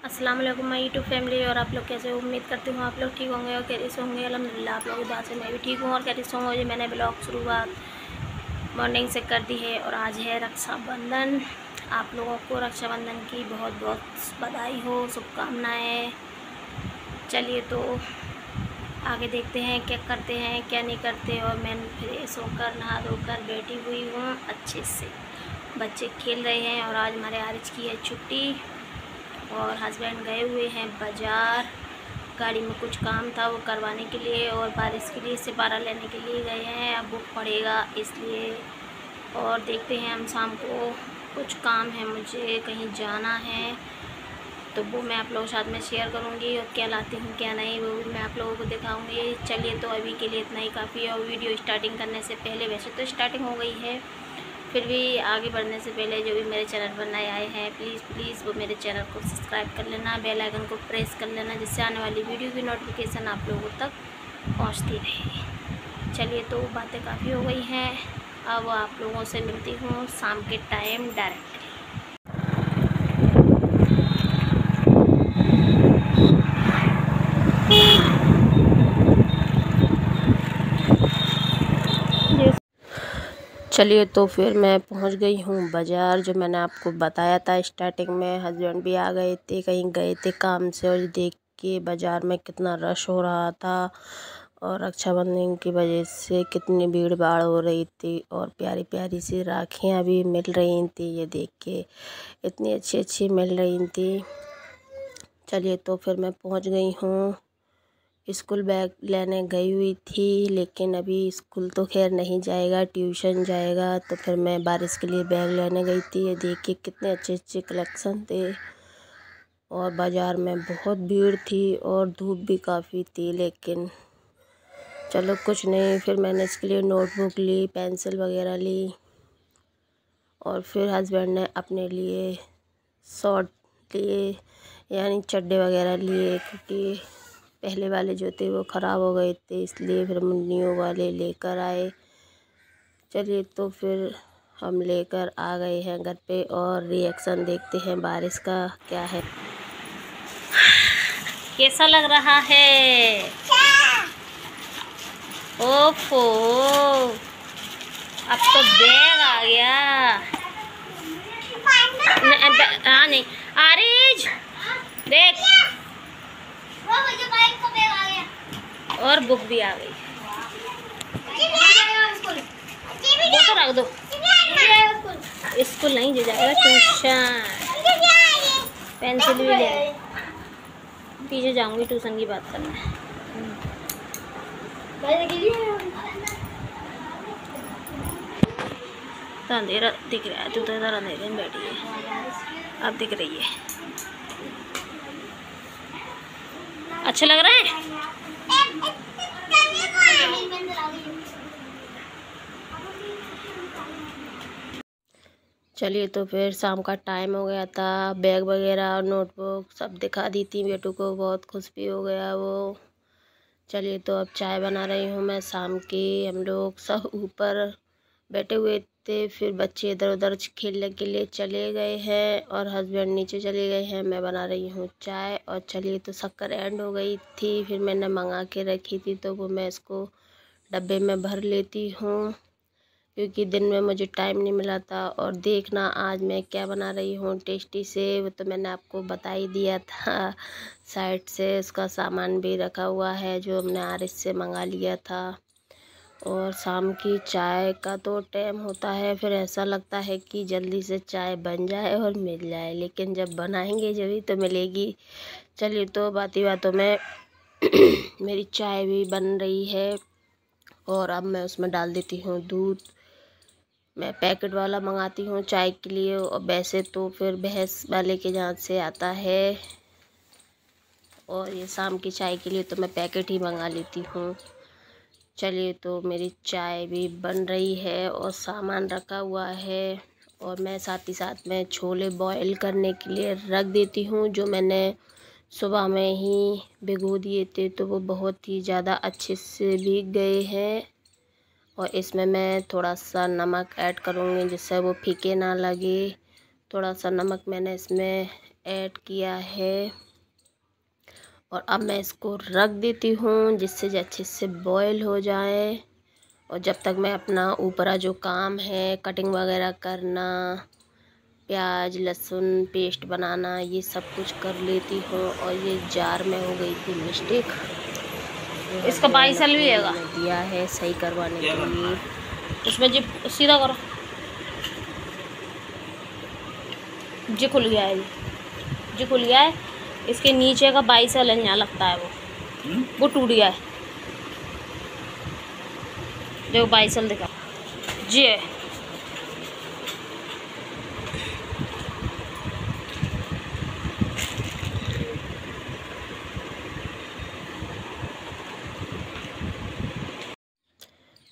अस्सलाम वालेकुम my YouTube family. और आप लोग कैसे हो? उम्मीद करती हूँ आप लोग ठीक होंगे और कैसे से होंगे। अल्हम्दुलिल्लाह आप लोगों की दुआ से मैं भी ठीक हूँ और कैसे से होंगे। मैंने ब्लॉग शुरुआत मॉर्निंग से कर दी है और आज है रक्षाबंधन। आप लोगों को रक्षाबंधन की बहुत बहुत बधाई हो, शुभकामनाएँ। चलिए तो आगे देखते हैं क्या करते हैं क्या नहीं करते। और मैं फ्रेश होकर नहा धोकर बैठी हुई हूँ अच्छे से। बच्चे खेल रहे हैं और आज हमारे आरिज की है छुट्टी और हस्बैंड गए हुए हैं बाज़ार। गाड़ी में कुछ काम था वो करवाने के लिए और बारिश के लिए सिपारा लेने के लिए गए हैं। अब बुक पड़ेगा इसलिए। और देखते हैं हम शाम को, कुछ काम है मुझे कहीं जाना है तो वो मैं आप लोगों के साथ में शेयर करूंगी और क्या लाती हूँ क्या नहीं वो भी मैं आप लोगों को दिखाऊंगी। चलिए तो अभी के लिए इतना ही काफ़ी है। और वीडियो स्टार्टिंग करने से पहले, वैसे तो स्टार्टिंग हो गई है, फिर भी आगे बढ़ने से पहले जो भी मेरे चैनल पर नए आए हैं प्लीज़ वो मेरे चैनल को सब्सक्राइब कर लेना, बेल आइकन को प्रेस कर लेना, जिससे आने वाली वीडियो की नोटिफिकेशन आप लोगों तक पहुंचती रहे। चलिए तो बातें काफ़ी हो गई हैं, अब आप लोगों से मिलती हूँ शाम के टाइम डायरेक्ट। चलिए तो फिर मैं पहुंच गई हूँ बाज़ार, जो मैंने आपको बताया था स्टार्टिंग में। हस्बैंड भी आ गए थे, कहीं गए थे काम से, और देख के बाज़ार में कितना रश हो रहा था और रक्षाबंधन की वजह से कितनी भीड़ भाड़ हो रही थी। और प्यारी प्यारी सी राखियाँ भी मिल रही थी, ये देख के इतनी अच्छी अच्छी मिल रही थी। चलिए तो फिर मैं पहुँच गई हूँ। स्कूल बैग लेने गई हुई थी, लेकिन अभी स्कूल तो खैर नहीं जाएगा, ट्यूशन जाएगा। तो फिर मैं बारिश के लिए बैग लेने गई थी। ये देखिए कितने अच्छे अच्छे कलेक्शन थे और बाज़ार में बहुत भीड़ थी और धूप भी काफ़ी थी, लेकिन चलो कुछ नहीं। फिर मैंने इसके लिए नोटबुक ली, पेंसिल वगैरह ली और फिर हस्बैंड ने अपने लिए शॉर्ट लिए, यानी चड्डे वगैरह लिए, क्योंकि पहले वाले जो थे वो ख़राब हो गए थे, इसलिए फिर न्यू वाले लेकर आए। चलिए तो फिर हम लेकर आ गए हैं घर पे और रिएक्शन देखते हैं बारिश का क्या है। कैसा लग रहा है? ओफो, अब तो बैग आ गया। हाँ नहीं आरिज देख, और बुक भी आ गई। वो तो रख दो, स्कूल नहीं जाएगा, ट्यूशन। पेंसिल भी ले, पीछे जाऊंगी ट्यूशन की बात करना। तो अंधेरा दिख रहा है, तू तो इधर अंधेरे में बैठी है, अब दिख रही है। अच्छा लग रहा है? चलिए तो फिर शाम का टाइम हो गया था, बैग वगैरह नोटबुक सब दिखा दी थी बेटू को, बहुत खुश भी हो गया वो। चलिए तो अब चाय बना रही हूँ मैं शाम की। हम लोग सब ऊपर बैठे हुए थे, फिर बच्चे इधर उधर खेलने के लिए चले गए हैं और हस्बैंड नीचे चले गए हैं। मैं बना रही हूँ चाय। और चलिए तो शक्कर एंड हो गई थी, फिर मैंने मंगा के रखी थी तो वो मैं इसको डब्बे में भर लेती हूँ, क्योंकि दिन में मुझे टाइम नहीं मिला था। और देखना आज मैं क्या बना रही हूँ टेस्टी से, वो तो मैंने आपको बता ही दिया था। साइड से उसका सामान भी रखा हुआ है जो हमने आरिस से मंगा लिया था। और शाम की चाय का तो टाइम होता है, फिर ऐसा लगता है कि जल्दी से चाय बन जाए और मिल जाए, लेकिन जब बनाएंगे जभी तो मिलेगी। चलिए तो बाती बातों में मेरी चाय भी बन रही है और अब मैं उसमें डाल देती हूँ दूध। मैं पैकेट वाला मंगाती हूँ चाय के लिए, और वैसे तो फिर भैंस वाले के यहाँ से आता है। और ये शाम की चाय के लिए तो मैं पैकेट ही मंगा लेती हूँ। चलिए तो मेरी चाय भी बन रही है और सामान रखा हुआ है, और मैं साथ ही साथ में छोले बॉईल करने के लिए रख देती हूँ, जो मैंने सुबह में ही भिगो दिए थे, तो वो बहुत ही ज़्यादा अच्छे से भीग गए हैं। और इसमें मैं थोड़ा सा नमक ऐड करूँगी जिससे वो फीके ना लगे। थोड़ा सा नमक मैंने इसमें ऐड किया है और अब मैं इसको रख देती हूँ जिससे अच्छे से बॉईल हो जाए। और जब तक मैं अपना ऊपरा जो काम है कटिंग वगैरह करना, प्याज लहसुन पेस्ट बनाना, ये सब कुछ कर लेती हूँ। और ये जार में हो गई थी मिस्टेक, इसका 22 साल भी है दिया है सही करवाने के लिए। उसमें जी सीधा करो, जी खुल गया है, जी खुल गया है। इसके नीचे का 22 साल यहाँ लगता है वो टूट गया है। देखो 22 साल दिखा जी है।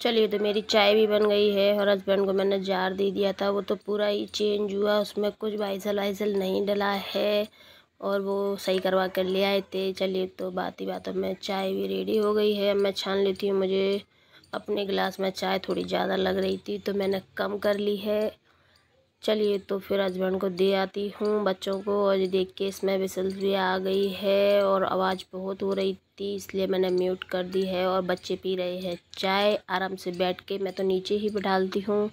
चलिए तो मेरी चाय भी बन गई है और हस्बैंड को मैंने जार दे दिया था, वो तो पूरा ही चेंज हुआ, उसमें कुछ बाइसल वाइसल नहीं डला है और वो सही करवा कर ले आए थे। चलिए तो बात ही बातों में चाय भी रेडी हो गई है। अब मैं छान लेती हूँ, मुझे अपने गिलास में चाय थोड़ी ज़्यादा लग रही थी तो मैंने कम कर ली है। चलिए तो फिर हस्बैंड को दे आती हूँ बच्चों को। और ये देख के इसमें विसल्स भी आ गई है और आवाज़ बहुत हो रही थी इसलिए मैंने म्यूट कर दी है। और बच्चे पी रहे हैं चाय आराम से बैठ के, मैं तो नीचे ही बिठालती हूँ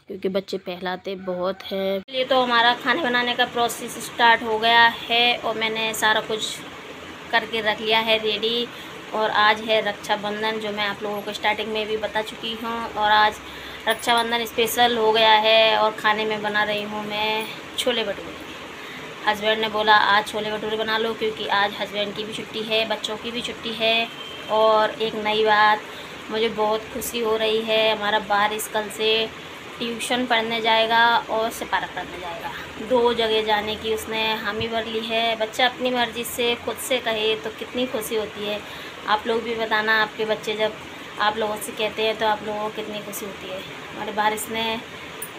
क्योंकि बच्चे पहलाते बहुत हैं। ये तो हमारा खाने बनाने का प्रोसेस स्टार्ट हो गया है और मैंने सारा कुछ करके रख लिया है रेडी। और आज है रक्षाबंधन, जो मैं आप लोगों को स्टार्टिंग में भी बता चुकी हूँ। और आज रक्षाबंधन स्पेशल हो गया है और खाने में बना रही हूँ मैं छोले भटूरे। हस्बैंड ने बोला आज छोले भटूरे बना लो क्योंकि आज हस्बैंड की भी छुट्टी है, बच्चों की भी छुट्टी है। और एक नई बात, मुझे बहुत खुशी हो रही है, हमारा बारिश कल से ट्यूशन पढ़ने जाएगा और सिपारा पढ़ने जाएगा। 2 जगह जाने की उसने हामी भर ली है। बच्चा अपनी मर्ज़ी से खुद से कहे तो कितनी खुशी होती है। आप लोग भी बताना, आपके बच्चे जब आप लोगों से कहते हैं तो आप लोगों को कितनी खुशी होती है। हमारे बारिश ने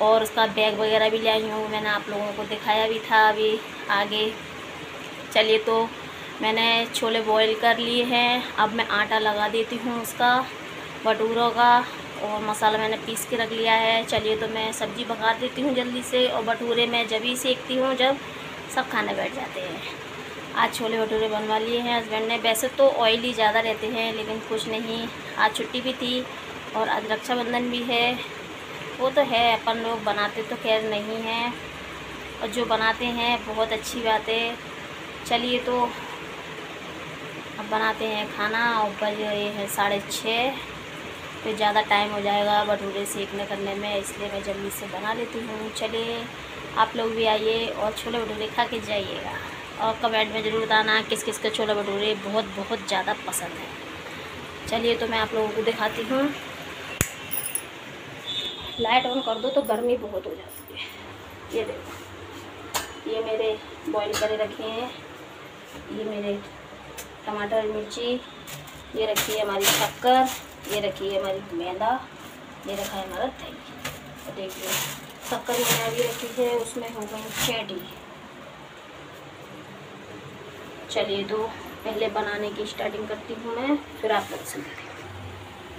और उसका बैग वगैरह भी ले आई हूँ, मैंने आप लोगों को दिखाया भी था अभी आगे। चलिए तो मैंने छोले बॉईल कर लिए हैं, अब मैं आटा लगा देती हूँ उसका भटूरों का। और मसाला मैंने पीस के रख लिया है। चलिए तो मैं सब्ज़ी पका देती हूँ जल्दी से। और भटूरे मैं जब ही सेकती हूँ जब सब खाने बैठ जाते हैं। आज छोले भटूरे बनवा लिए हैं हस्बैंड ने। वैसे तो ऑयली ज़्यादा रहते हैं लेकिन कुछ नहीं, आज छुट्टी भी थी और आज रक्षाबंधन भी है। वो तो है, अपन लोग बनाते तो खैर नहीं हैं और जो बनाते हैं बहुत अच्छी बात है। चलिए तो अब बनाते हैं खाना। और बज रहे हैं 6:30, तो ज़्यादा टाइम हो जाएगा भटूरे सेकने करने में, इसलिए मैं जल्दी से बना लेती हूँ। चलिए आप लोग भी आइए और छोले भटूरे खा के जाइएगा। और कमेंट में ज़रूर बताना किस किस के छोले भटूरे बहुत ज़्यादा पसंद है। चलिए तो मैं आप लोगों को दिखाती हूँ। लाइट ऑन कर दो तो गर्मी बहुत हो जाती है। ये देखो, ये मेरे बॉईल करे रखे हैं, ये मेरे टमाटर मिर्ची, ये रखी है हमारी शक्कर, ये रखी है हमारी मैदा, ये रखा है हमारा दही। तो देखिए शक्कर मैंने अभी रखी है, उसमें हो गई चैटी। चलिए तो पहले बनाने की स्टार्टिंग करती हूँ मैं, फिर आप लोग से मिलती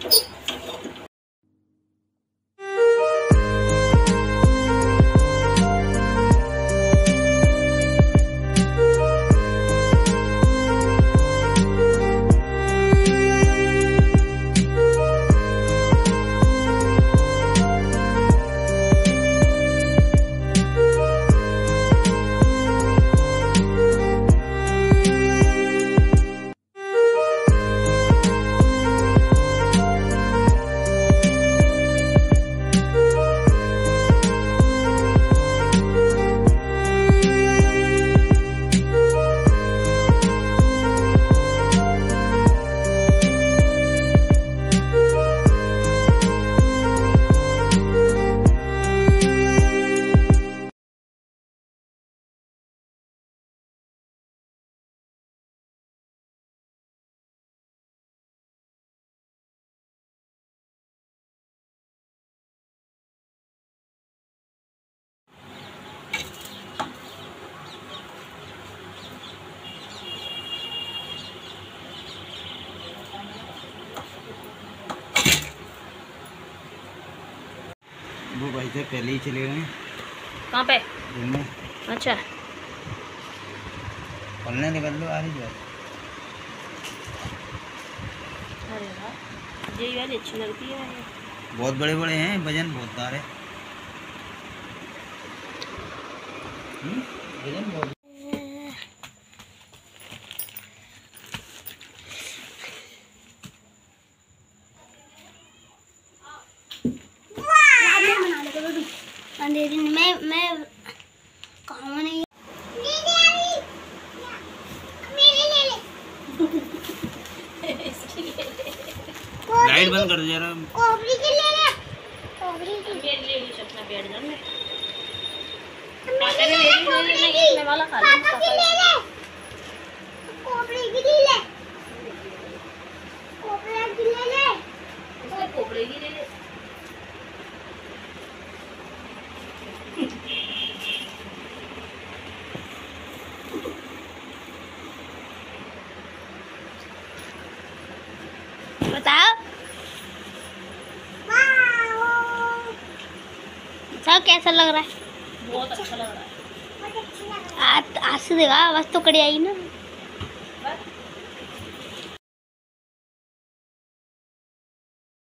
हूँ। वो भाई साहब पहले ही चले गए। कहाँ पे? घूमने। अच्छा, पलने निकल लो आ रही है। अरे वाह, ये वाली अच्छी लगती है। बहुत बड़े बड़े हैं, वजन बहुत दार है। वजन बहुत। अंधेरी मैं कहूँ नहीं। लाइट बंद कर दो जरा। कोबरी के ले ले, कोबरी के मेरे लिए भी अपना बैठ जाने पापा ने मेरी ले ले, इसमें वाला खा ले कोबरी के ले ले, कोबरा के ले ले, उसके कोबरे की ले ले। बताओ सब कैसा लग रहा है? बहुत अच्छा लग रहा है। आज से देखा बस तो कड़ी आई ना।